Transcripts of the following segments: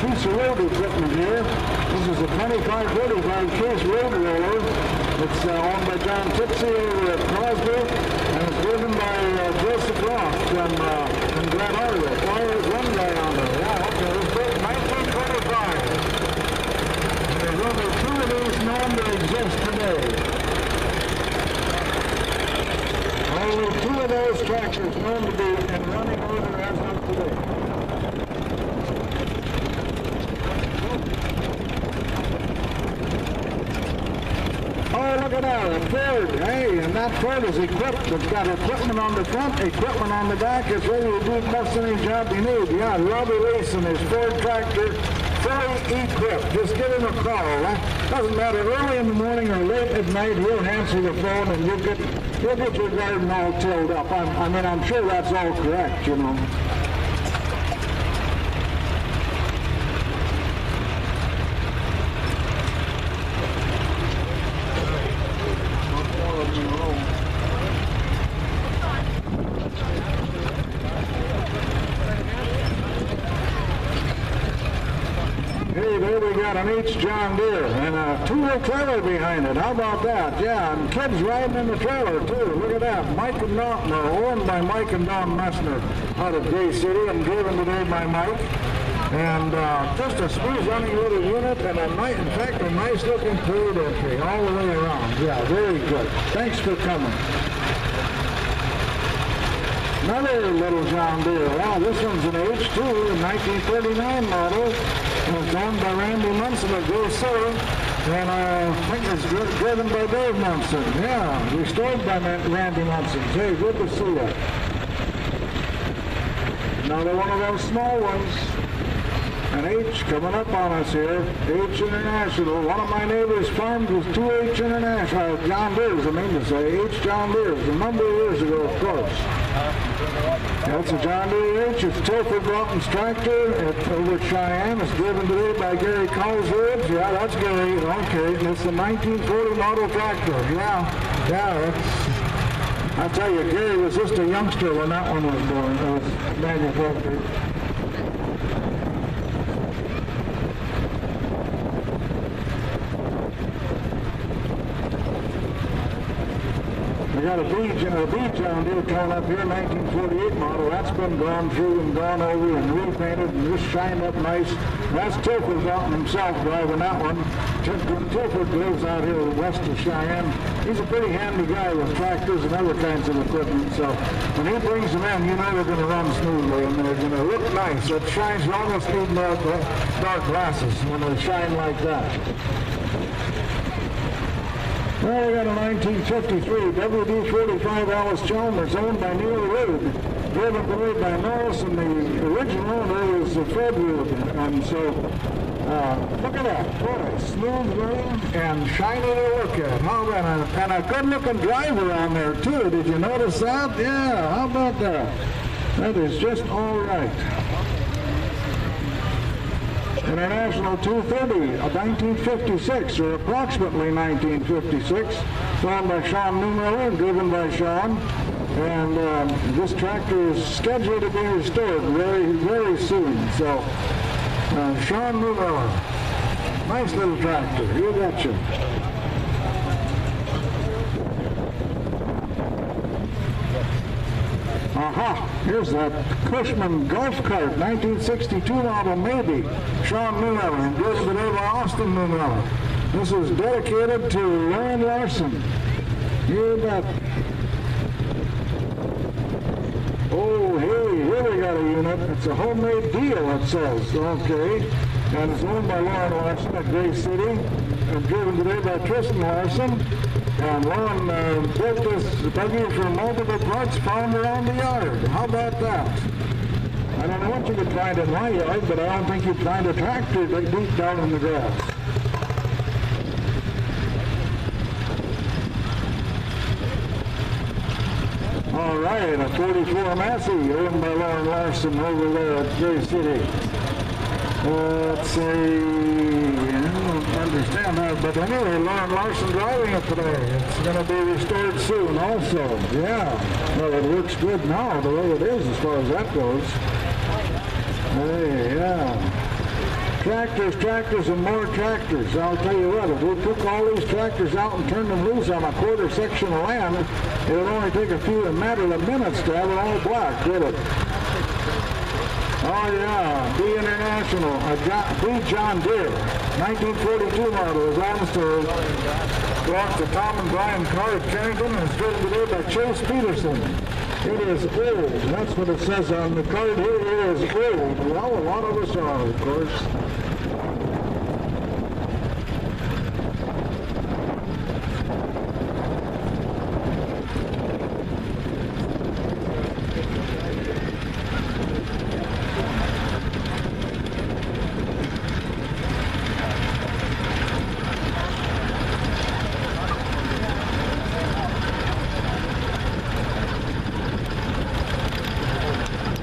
piece of road equipment here. This is a 2545 case road roller. It's owned by John Tipsy over at Crosby, and it's driven by Joseph Roth from Glen Hardwick. Oh, there's one guy on there. Yeah, okay. It was built in 1925. And there's only two of these known to exist today. Only two of those tractors known to be in running order as of today. Oh, look at that, a Ford. Hey, and that Ford is equipped. It's got equipment on the front, equipment on the back. It's ready to do most any job you need. Yeah, Robbie Lease and his Ford tractor, fully equipped. Just give him a call. Doesn't matter, early in the morning or late at night, he'll answer the phone and you'll get your garden all tilled up. I mean, I'm sure that's all correct, you know. Hey, there we got an H John Deere and a two-wheel trailer behind it. How about that? Yeah, and kids riding in the trailer too. Look at that. Mike and Don, owned by Mike and Don Messner out of Gray City and driven today by Mike. And just a smooth running little unit and a nice, in fact, a nice looking parade entry all the way around. Yeah, very good. Thanks for coming. Another little John Deere. Wow, this one's an H2, a 1939 model. And it's owned by Randy Munson of Gray City. And I think it's driven by Dave Munson. Yeah, restored by Randy Munson. Hey, good to see you. Another one of those small ones. An H coming up on us here. H International. One of my neighbors' farms was 2H International. John Deere's, I mean to say. H John Deere's. A number of years ago, of course. That's a John Deere H. It's Tilford Broughton's tractor. It's over at cheyenne. It's driven today by Gary Coleswoods. Yeah, that's Gary. Okay. It's a 1940 model tractor. Yeah. I tell you, Gary was just a youngster when that one was born. It was manufactured. We got a B John Deere coming up here, 1948 model. That's been gone through and gone over and repainted and just shined up nice. That's Tilford Broughton himself driving that one. Tilford lives out here west of Cheyenne. He's a pretty handy guy with tractors and other kinds of equipment. So when he brings them in, you know they're going to run smoothly and they're going to look nice. It shines, you almost need dark glasses when they shine like that. Well, we got a 1953 WD-45 Alice Chalmers owned by Neil Rood, driven today by Norris, and the original owner was Fred Rood. And so, look at that. What a smooth running and shiny to look at. How about and a good-looking driver on there, too. Did you notice that? Yeah, how about that? That is just all right. International 230 of 1956, or approximately 1956, owned by Sean Newmiller and driven by Sean. And this tractor is scheduled to be restored very, very soon. So, Sean Newmiller, nice little tractor, you betcha. Aha, here's that Cushman golf cart, 1962 model, maybe. Sean Newmiller, and driven today by Austin Newmiller. This is dedicated to Lauren Larson. You bet. Oh, hey, here we got a unit. It's a homemade deal, it says. Okay. And it's owned by Lauren Larson at Gray City, and driven today by Tristan Larson. And Lauren built this buggy for multiple parts found around the yard. How about that? I don't know what you could find in my yard, but I don't think you'd find a tractor deep down in the grass. All right, a 44 Massey owned by Lauren Larson over there at Gray City. Let's see, I don't understand that, but anyway, Lauren Larson driving it today. It's going to be restored soon also. Yeah, well, it works good now the way it is as far as that goes. Hey, yeah. tractors, and more tractors. I'll tell you what, if we took all these tractors out and turned them loose on a quarter section of land, it would only take a matter of minutes to have it all black, would it? Oh yeah, B International, B John Deere, 1942 model, belongs to Tom and Brian Carr of Carrington, and is driven today by Chase Peterson. It is old. That's what it says on the card here. It is old. Well, a lot of us are, of course.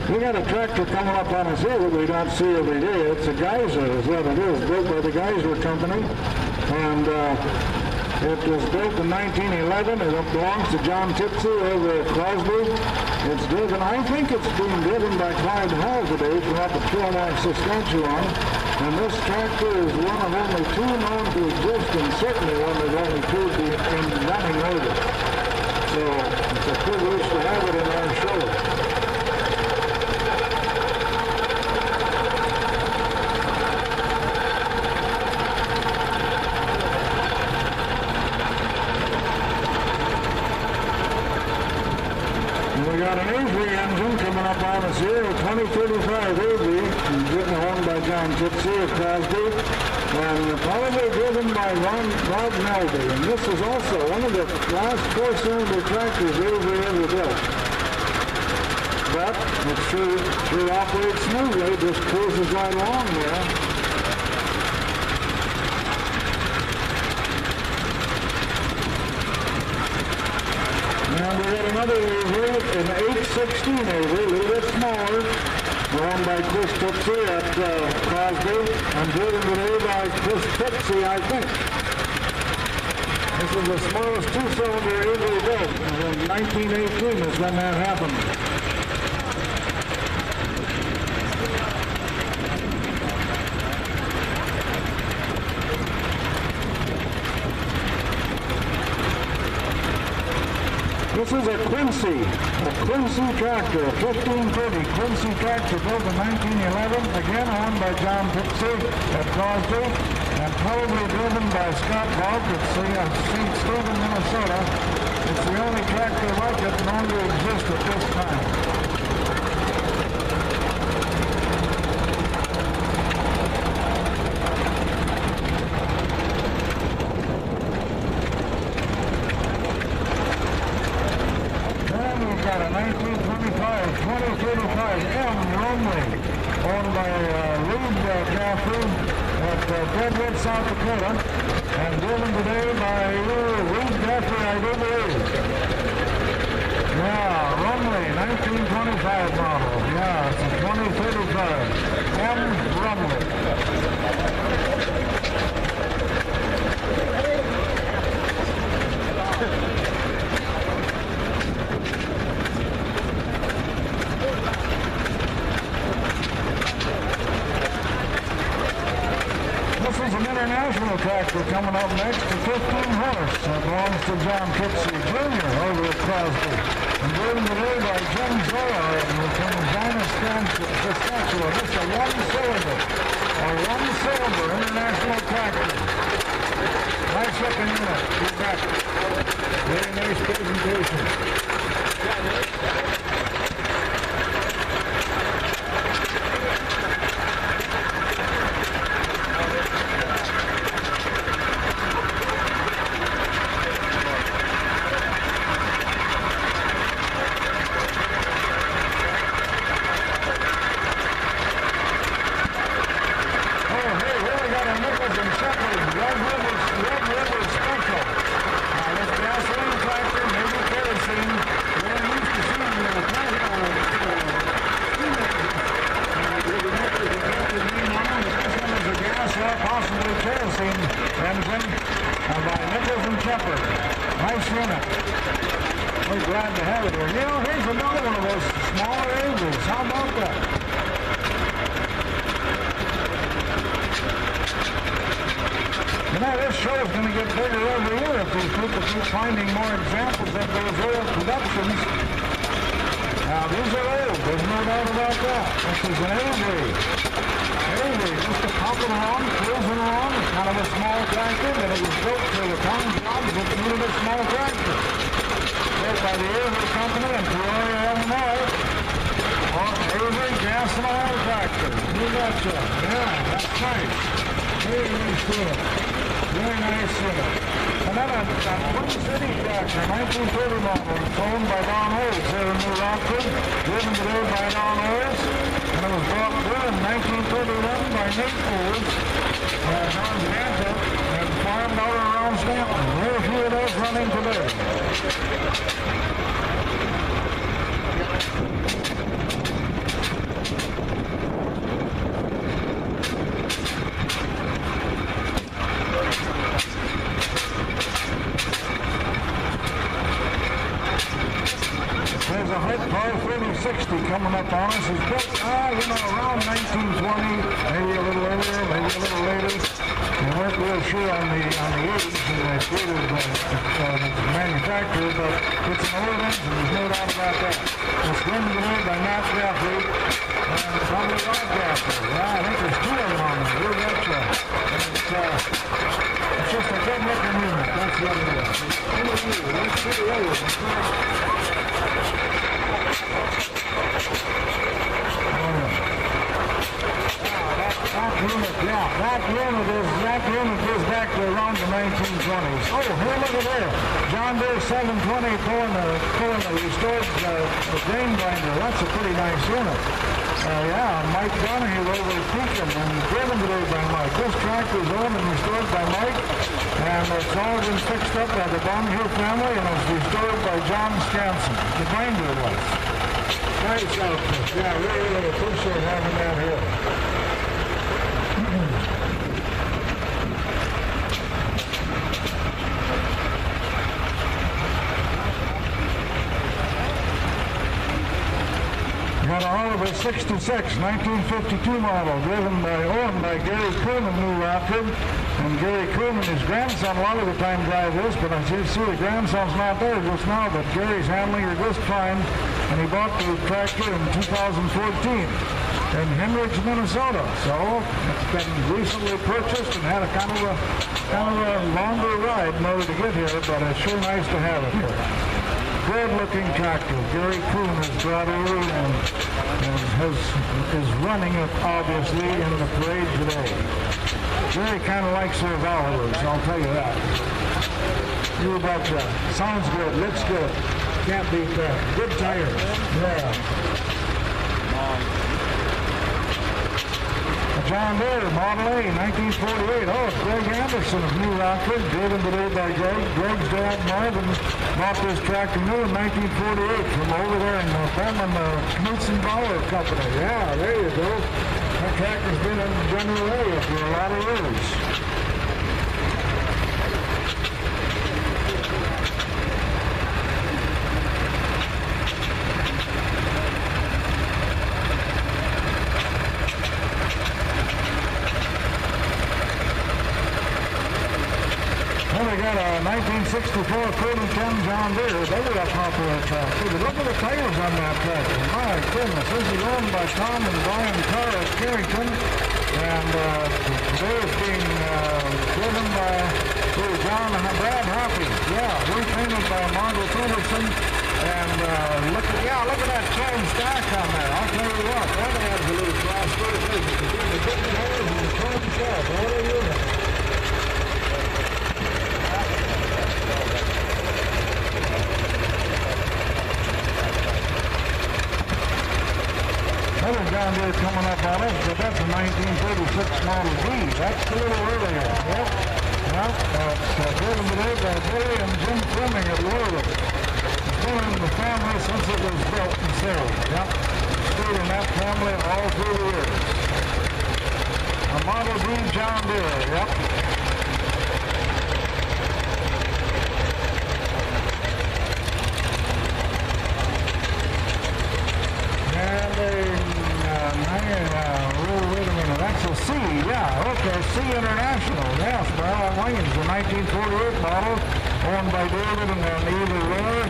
We got a tractor coming up on us here that we don't see every day. It's a Geyser, is what it is, built by the Geyser Company. And it was built in 1911. It belongs to John Tipsy over at Crosby. It's driven, I think it's being driven by Clyde Hall today from up at Fillmore, Saskatchewan. And this tractor is one of only two known to exist, and certainly one that only two in running order. So it's a privilege to have it in our show. We got an Avery engine coming up on us here, a 2035 Avery, driven home by John Tipsy of Crosby, and probably driven by Rob Melby. And this is also one of the last four-cylinder tractors Avery ever built. But it sure operates smoothly, just cruises right along there. And we got another Avery, an 816 Avery, a little bit smaller, owned by Chris Tipsy at Crosby, and driven today by Chris Tipsy, I think. This is the smallest two-cylinder Avery built. In 1918 is when that happened. This is a Quincy tractor, a 1530 Quincy tractor built in 1911, again owned by John Tipsy at Crosby, and probably driven by Scott Balk at St. Stephen, Minnesota. It's the only tractor like it known to exist at this time. Got a 2035 M Romley, owned by Reed Caffrey at Deadwood, South Dakota, and driven today by Reed Caffrey, I do believe. Yeah, Romley, 1925 model. Yeah, it's a 2035 M Romley. This is an international tractor coming up next, a 15 horse. That belongs to John Tipsy Jr. over at Crosby. And driven today by Jim Zoya from Medina, Saskatchewan. This is a one-cylinder international tractor. Nice looking unit. Keep back. Very nice presentation. We're glad to have it here. You know, here's another one of those smaller Averys. How about that? is going to get bigger every year if these people keep finding more examples of those old productions. Now, these are old. There's no doubt about that. This is an Avery. Avery, just a popping along, cruising along. It's kind of a small tractor, but it was built for the town jobs that needed a small tractor. Built by the Avery Company in Peoria, Illinois. Avery gas and oil tractor. You betcha. Yeah, that's nice. Very nice unit. Very nice unit. And then a Twin City tractor, 1930 model. It's owned by Don Olds here in New Rockford. Driven today by Don Olds. And it was brought through in 1931 by Nate Olds. Don Ganta. And farmed out around Stanton. Very few of those running today. There's a Hart Car 3060 coming up on us. It's built, around 1920, maybe a little earlier, maybe a little later. We weren't real sure on the age and the date of the manufacturer, but it's an old engine, there's no doubt about that. It's run today by Matt Gaffney and probably Rod Gaffney. Yeah, I think there's two of them on them. You betcha. It's just a good looking unit. That's what it is. Let's see the other one. That unit goes back to around the 1920s. Oh, here, look at there. John Deere 720 pulling the restored grain grinder. That's a pretty nice unit. Mike Donahue over at Pekin and driven today by Mike. This tractor is owned and restored by Mike, and it's all been fixed up by the Donahue family, and it's restored by John Scanson. The grinder was. Nice outfit. Yeah, really appreciate having that here. Got a Oliver 66, 1952 model, owned by Gary Coon of New Rockford. And Gary Coon and his grandson a lot of the time drive this, but I see the grandson's not there just now, but Gary's handling her just fine. And he bought the tractor in 2014 in Henrich, Minnesota. So it's been recently purchased and had a kind of a longer ride in order to get here, but it's sure nice to have it here. Good-looking tractor. Gary Coon has brought over and is running it, obviously, in the parade today. Gary kind of likes those Olivers, I'll tell you that. You betcha. Sounds good, looks good. Can't beat that. Good tires. Yeah. John Deere, Model A, 1948. Oh, it's Greg Anderson of New Rockford, driven today by Greg. Greg's dad, Marvin, bought this tractor new in 1948 from over there in Knutson Bauer Company. Yeah, there you go. That tractor's been in the general area for a lot of years. We got a 1964 4010 John Deere. They were a popular tractor. But look at the tires on that tractor. My goodness, this is owned by Tom and Brian Carr at Carrington. And today it's being driven by Brad Hoppy. Yeah, repainted by Margaret Peterson. And look at that chrome stack on there. I'll tell you what, that adds a little class to it. The big tires and the chrome stack, all the units. Another John Deere coming up on us, but that's a 1936 Model B. That's a little earlier. Yep. It's driven today by Billy and Jim Fleming at Warwick. It's been in the family since it was built and sold. Yep. Stayed in that family all through the years. A Model B John Deere. Yep. And wait a minute, that's a C, yeah, okay, C International, yes, by Alan Williams, the 1948 model, owned by David and Eva Rohr,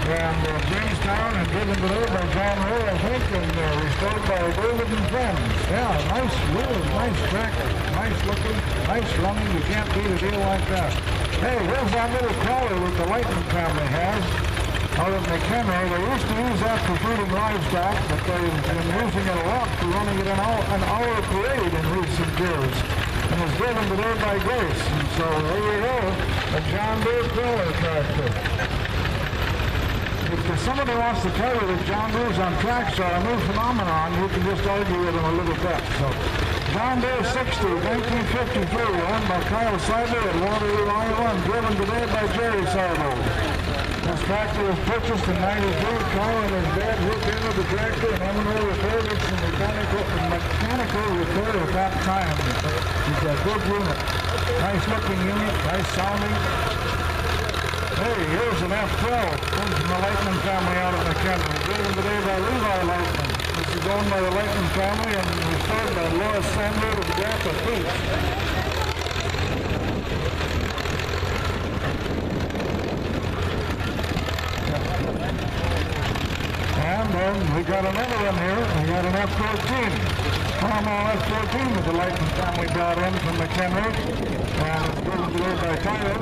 and Jamestown, and driven today by John Rohr, I think, and restored by David and Friends. Yeah, nice, really nice tractor, nice looking, nice running, you can't beat a deal like that. Hey, here's that little crawler that the Lightning family has. Out of McHenry. They used to use that for feeding livestock, but they've been using it a lot for running it an hour parade in recent years. And it's driven today by Grace. And so there you go, a John Deere crawler tractor. If somebody wants to tell you that John Deere's on tracks are a new phenomenon, you can just argue with them a little bit. So John Deere 60, 1953, owned by Kyle Seibel at Waterloo, Iowa, and driven today by Jerry Seibel. This tractor was purchased in 93. Kyle and his dad hooked into the tractor, and M&O repaired it from mechanical repair at that time. It's a good unit. Nice looking unit, nice sounding. Hey, here's an F12. Comes from the Lightning family out of McHenry. Driven today by Levi Lightning. This is owned by the Lightning family and restored by Lois Sandberg of Grappa Peach. And then we got another one here. We got an F-14. Farmall F-14 that the Lightning family brought in from McHenry. And it's driven today by Tyler.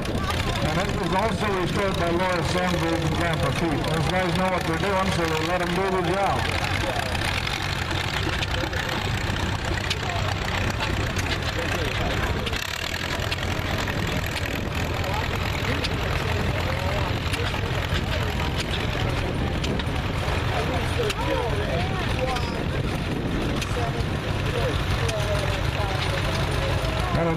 And it was also restored by Lois Sandberg and Grandpa Pete. Those guys know what they're doing, so they let them do the job.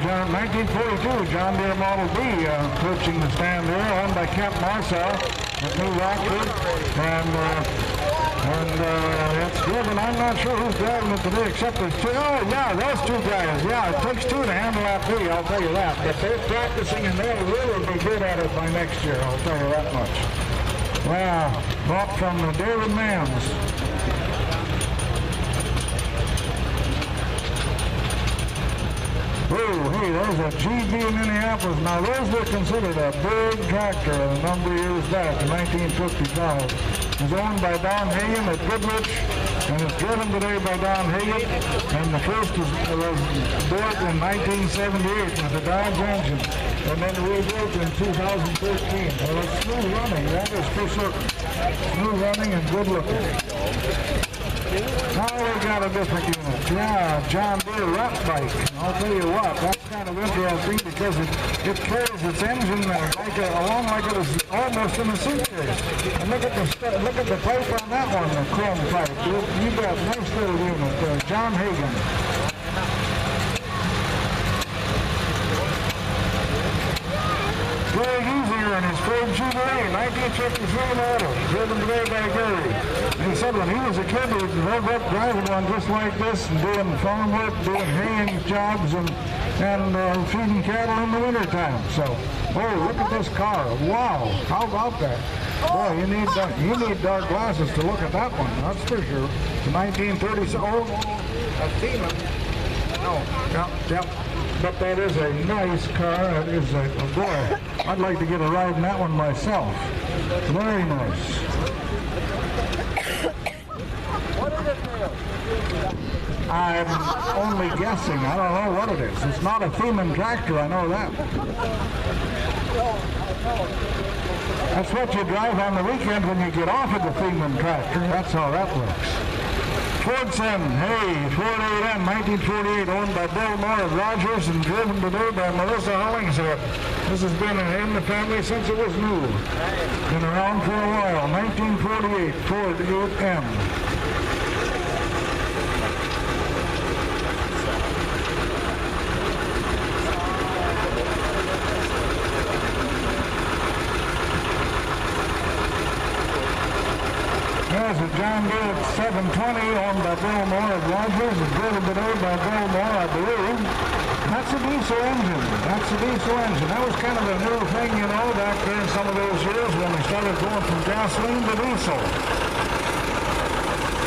Got a 1942 John Deere Model B approaching the stand there, owned by Kent Marsaw at New Rockford, and it's driven. I'm not sure who's driving it today, except there's two. Oh yeah, those two guys. Yeah, it takes two to handle that B, I'll tell you that. But they're practicing and they'll really be good at it by next year, I'll tell you that much. Wow, bought from David Mans. Oh, hey, there's a GB in Minneapolis. Now, those were considered a big tractor a number of years back, in 1955. It was owned by Don Hagen at Goodrich, and it's driven today by Don Hagen. And the first was built in 1978 with a Dodge engine, and then rebuilt in 2013. Well, it's smooth running, that is for certain. Smooth running and good looking. Now we got a different unit. Yeah, John Deere Rock Bike. I'll tell you what, that's kind of interesting because it carries its engine along like it was almost in a suitcase. And look at the pipe on that one, the chrome pipe. You got a nice little unit there, John Hagen. Greg Easier and his Ford Jubilee, 1953 model, driven today by Gary. And he said when he was a kid, he drove up driving one just like this and doing farm work, doing haying jobs and feeding cattle in the wintertime. So, oh, look at this car. Wow, how about that? Boy, you need dark glasses to look at that one, that's for sure. The 1930s, oh, a Thielen. Oh, yep. But that is a nice car. It is a boy. I'd like to get a ride in that one myself. Very nice. What is it, Neil? I'm only guessing. I don't know what it is. It's not a Thielen tractor, I know that. That's what you drive on the weekend when you get off of the Thielen tractor. That's how that works. Fordson, hey, Ford 8M, 1948, owned by Bill Moore of Rogers and driven today by Melissa Hollingshead. This has been in the family since it was new. Been around for a while. 1948, Ford 8M. There's a John Deere 720 owned by Bill Moore of Rogers and driven today by Bill Moore, I believe. That's a diesel engine. That's a diesel engine. That was kind of a new thing, you know, back there in some of those years when we started going from gasoline to diesel.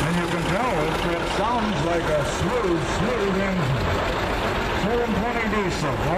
And you can tell it sounds like a smooth engine. 720 diesel.